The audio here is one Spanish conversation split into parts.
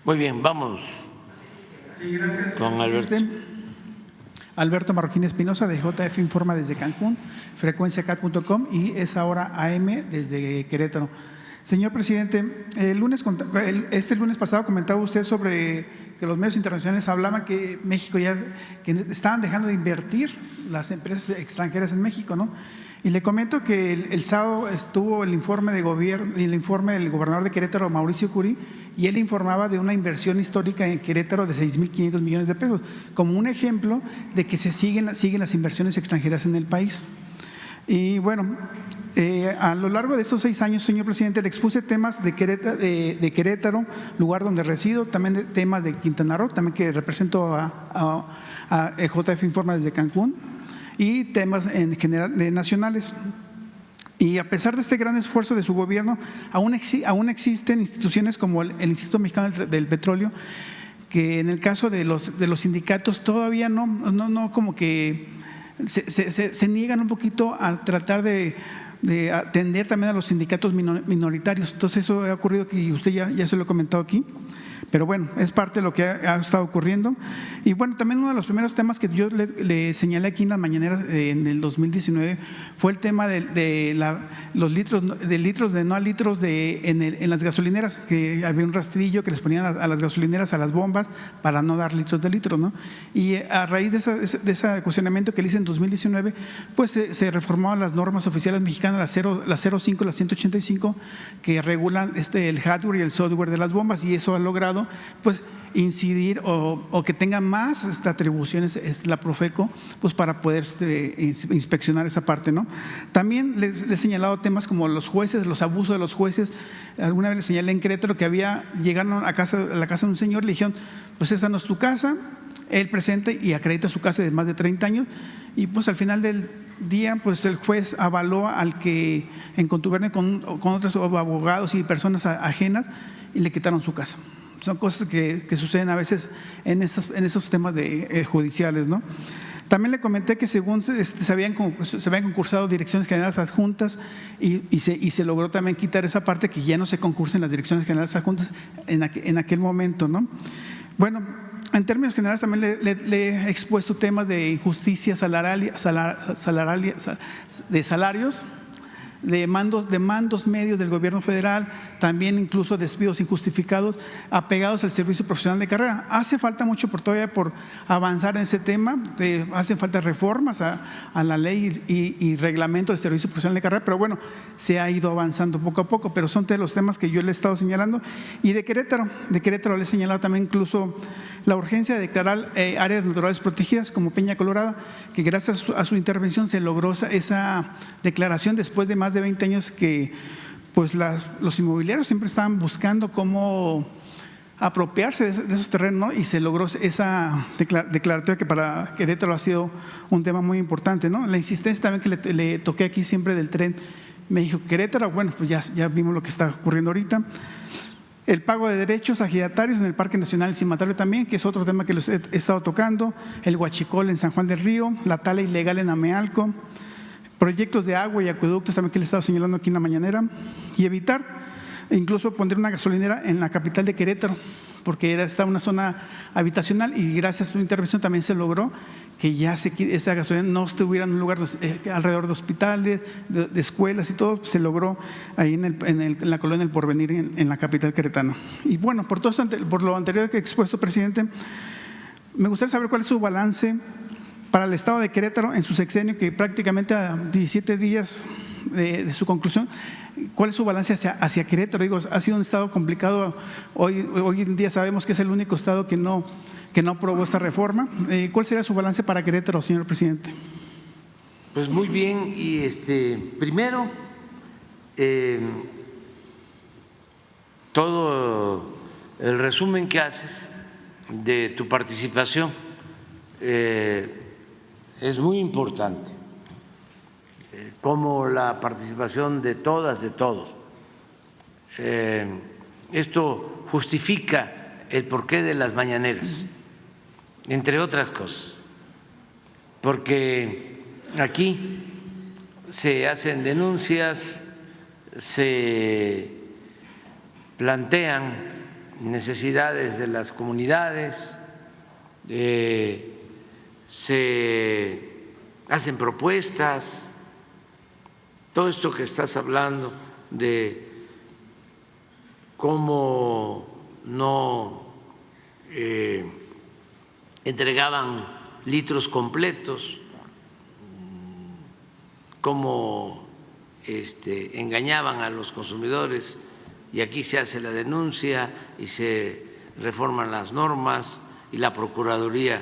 Muy bien, vamos. Sí, gracias. Con Alberto. Alberto Marroquín Espinosa, de JF Informa desde Cancún, frecuenciacat.com, y Es Ahora AM desde Querétaro. Señor presidente, este lunes pasado comentaba usted sobre que los medios internacionales hablaban que México que estaban dejando de invertir las empresas extranjeras en México, ¿no? Y le comento que el sábado estuvo el informe de gobierno, el informe del gobernador de Querétaro, Mauricio Curi, y él informaba de una inversión histórica en Querétaro de 6.500 millones de pesos, como un ejemplo de que se siguen las inversiones extranjeras en el país. Y bueno, a lo largo de estos 6 años, señor presidente, le expuse temas de Querétaro, lugar donde resido, también de temas de Quintana Roo, también que represento a JF Informa desde Cancún, y temas en general nacionales. Y a pesar de este gran esfuerzo de su gobierno, aún existen instituciones como el Instituto Mexicano del Petróleo, que en el caso de los sindicatos todavía no como que se niegan un poquito a tratar de atender también a los sindicatos minoritarios. Entonces eso ha ocurrido, y usted ya se lo ha comentado aquí. Pero bueno, es parte de lo que ha estado ocurriendo. Y bueno, también uno de los primeros temas que yo le señalé aquí en las mañaneras en el 2019 fue el tema de los litros de no a litros en las gasolineras, que había un rastrillo que les ponían a las gasolineras, a las bombas, para no dar litros de litros, ¿no? Y a raíz de ese cuestionamiento que le hice en 2019, pues se reformaron las normas oficiales mexicanas, las 05 y las 185, que regulan el hardware y el software de las bombas, y eso ha logrado pues incidir o que tenga más atribuciones la Profeco, pues para poder inspeccionar esa parte, ¿no? También le he señalado temas como los jueces, los abusos de los jueces. Alguna vez le señalé en Querétaro que llegaron a la casa de un señor, le dijeron, pues esa no es tu casa, él presenta y acredita su casa de más de 30 años, y pues al final del día pues el juez avaló al que en contubernio con otros abogados y personas ajenas, y le quitaron su casa. Son cosas que suceden a veces en esos temas judiciales, ¿no? También le comenté que según se habían concursado direcciones generales adjuntas, y se logró también quitar esa parte, que ya no se concursen las direcciones generales adjuntas en aquel momento, ¿no? Bueno, en términos generales también le he expuesto temas de injusticia de salarios, de mandos medios del gobierno federal, también incluso despidos injustificados apegados al servicio profesional de carrera. Hace falta mucho todavía por avanzar en este tema, hacen falta reformas a la ley y reglamento del servicio profesional de carrera, pero bueno, se ha ido avanzando poco a poco, pero son de los temas que yo le he estado señalando. Y de Querétaro le he señalado también incluso la urgencia de declarar áreas naturales protegidas como Peña Colorada, que gracias a su intervención se logró esa declaración después de más de 20 años que pues los inmobiliarios siempre estaban buscando cómo apropiarse de esos terrenos, ¿no? Y se logró esa declaratoria que para Querétaro ha sido un tema muy importante, ¿no? La insistencia también que le toqué aquí siempre del tren México-Querétaro, bueno, pues ya vimos lo que está ocurriendo ahorita. El pago de derechos ejidatarios en el Parque Nacional del Cimatario también, que es otro tema que los he estado tocando. El huachicol en San Juan del Río, la tala ilegal en Amealco, proyectos de agua y acueductos también que le he estado señalando aquí en la mañanera, y evitar incluso poner una gasolinera en la capital de Querétaro, porque está una zona habitacional, y gracias a su intervención también se logró que ya esa gasolinera no estuviera en un lugar alrededor de hospitales, de escuelas y todo, se logró ahí en la colonia El Porvenir, en la capital queretana. Y bueno, por lo anterior que he expuesto, presidente, me gustaría saber cuál es su balance para el estado de Querétaro en su sexenio, que prácticamente a 17 días de su conclusión. ¿Cuál es su balance hacia Querétaro? Digo, ha sido un estado complicado. Hoy en día sabemos que es el único estado que no aprobó esta reforma. ¿Cuál sería su balance para Querétaro, señor presidente? Pues muy bien, y primero, todo el resumen que haces de tu participación es muy importante, como la participación de todas, de todos. Esto justifica el porqué de las mañaneras, entre otras cosas, porque aquí se hacen denuncias, se plantean necesidades de las comunidades, se hacen propuestas. Todo esto que estás hablando de cómo no entregaban litros completos, cómo engañaban a los consumidores, y aquí se hace la denuncia y se reforman las normas y la Procuraduría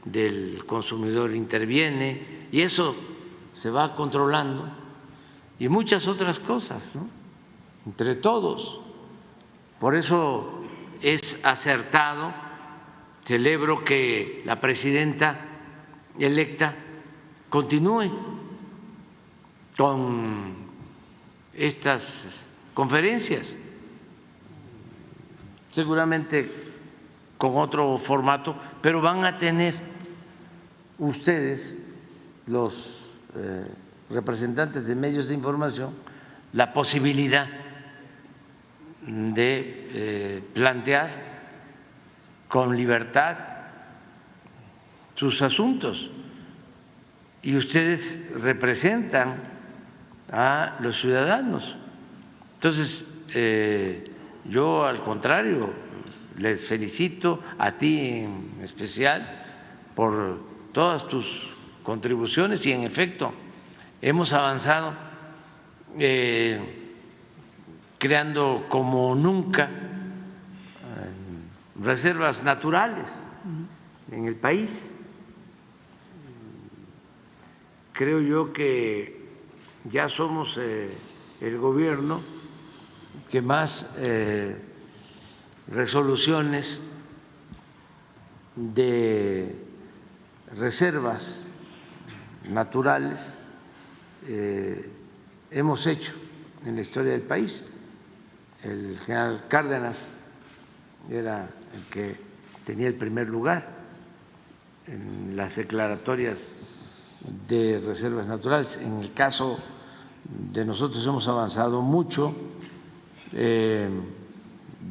del Consumidor interviene y eso se va controlando, y muchas otras cosas, ¿no? Entre todos. Por eso es acertado. Celebro que la presidenta electa continúe con estas conferencias, seguramente con otro formato, pero van a tener ustedes, los representantes de medios de información, la posibilidad de plantear con libertad sus asuntos, y ustedes representan a los ciudadanos. Entonces, yo al contrario les felicito, a ti en especial, por todas tus contribuciones, y en efecto hemos avanzado creando como nunca reservas naturales en el país. Creo yo que ya somos el gobierno que más resoluciones de reservas naturales hemos hecho en la historia del país. El general Cárdenas era el que tenía el primer lugar en las declaratorias de reservas naturales. En el caso de nosotros hemos avanzado mucho.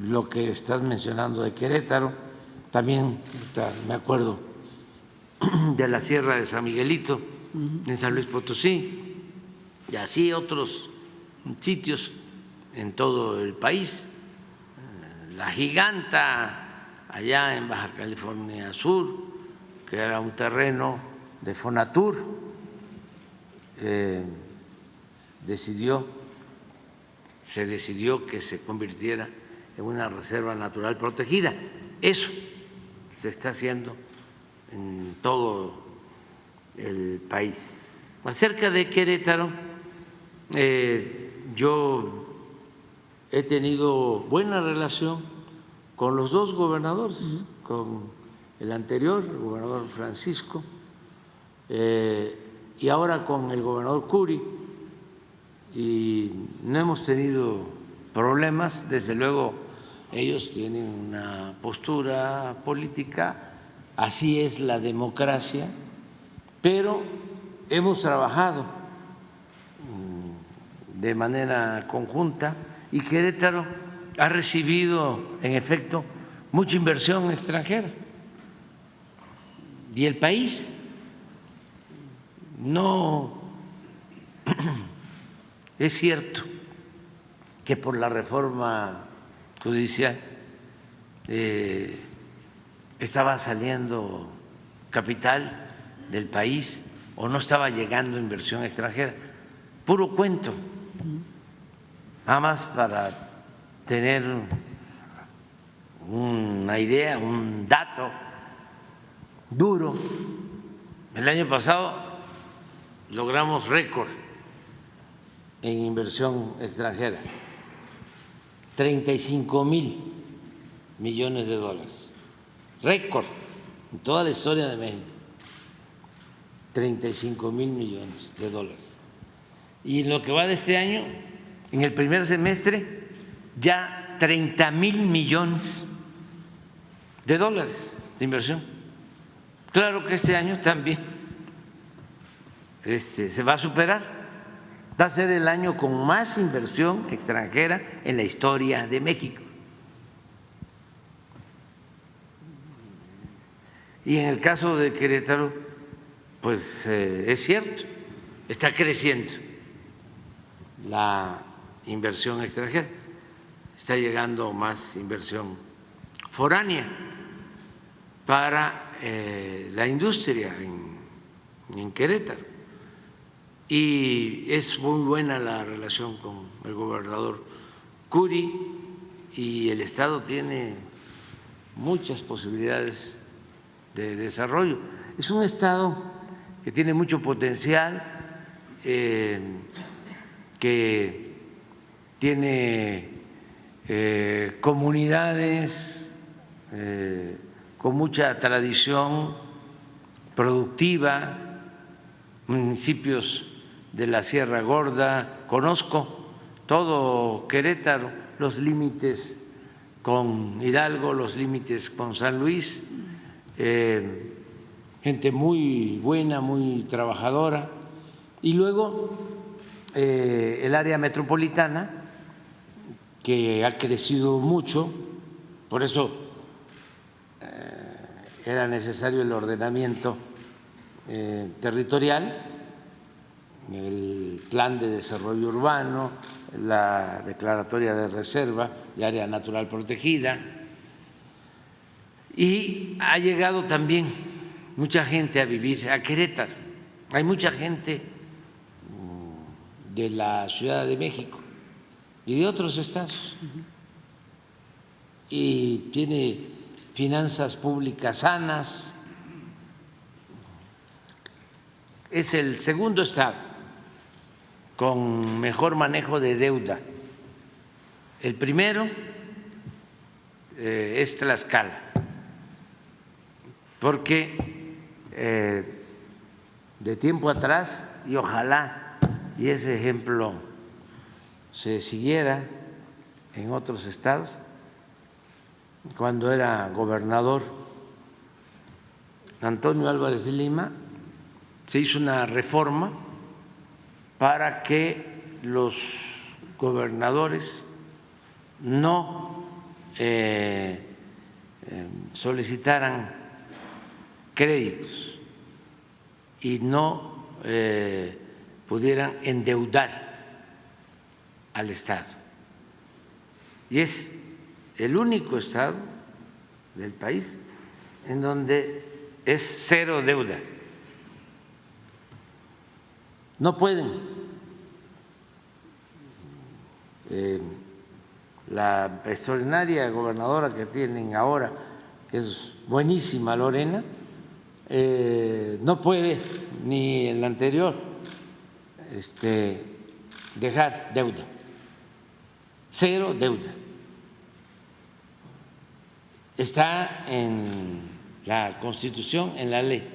Lo que estás mencionando de Querétaro, también me acuerdo de la Sierra de San Miguelito en San Luis Potosí, y así otros sitios en todo el país. La Giganta allá en Baja California Sur, que era un terreno de Fonatur, se decidió que se convirtiera en una reserva natural protegida. Eso se está haciendo en todo el país. Acerca de Querétaro, yo he tenido buena relación con los dos gobernadores, con el anterior, el gobernador Francisco, y ahora con el gobernador Curi, y no hemos tenido problemas. Desde luego ellos tienen una postura política, así es la democracia, pero hemos trabajado de manera conjunta, y Querétaro ha recibido en efecto mucha inversión extranjera, y el país no es cierto que por la reforma judicial estaba saliendo capital del país o no estaba llegando inversión extranjera. Puro cuento, nada más para tener una idea, un dato duro. El año pasado logramos récord en inversión extranjera, 35,000 millones de dólares, récord en toda la historia de México, 35,000 millones de dólares. Y en lo que va de este año, en el primer semestre, ya 30,000 millones de dólares de inversión. Claro que este año también se va a superar. Va a ser el año con más inversión extranjera en la historia de México. Y en el caso de Querétaro, pues es cierto, está creciendo la inversión extranjera, está llegando más inversión foránea para la industria en Querétaro. Y es muy buena la relación con el gobernador Curi y el Estado tiene muchas posibilidades de desarrollo. Es un Estado que tiene mucho potencial, que tiene comunidades con mucha tradición productiva, municipios de la Sierra Gorda, conozco todo Querétaro, los límites con Hidalgo, los límites con San Luis, gente muy buena, muy trabajadora. Y luego el área metropolitana, que ha crecido mucho, por eso era necesario el ordenamiento territorial, el plan de desarrollo urbano, la declaratoria de reserva y área natural protegida. Y ha llegado también mucha gente a vivir a Querétaro. Hay mucha gente de la Ciudad de México y de otros estados. Y tiene finanzas públicas sanas. Es el segundo estado con mejor manejo de deuda. El primero es Tlaxcala, porque de tiempo atrás, y ojalá y ese ejemplo se siguiera en otros estados, cuando era gobernador Antonio Álvarez de Lima, se hizo una reforma para que los gobernadores no solicitaran créditos y no pudieran endeudar al Estado. Y es el único estado del país en donde es cero deuda. No pueden. La extraordinaria gobernadora que tienen ahora, que es buenísima, Lorena, no puede, ni en la anterior, dejar deuda, cero deuda. Está en la Constitución, en la ley,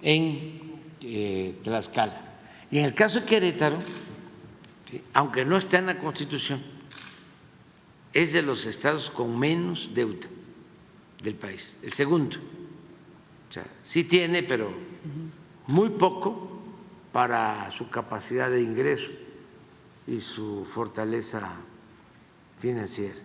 en Tlaxcala. Y en el caso de Querétaro, aunque no está en la Constitución, es de los estados con menos deuda del país, el segundo. O sea, sí tiene, pero muy poco para su capacidad de ingreso y su fortaleza financiera.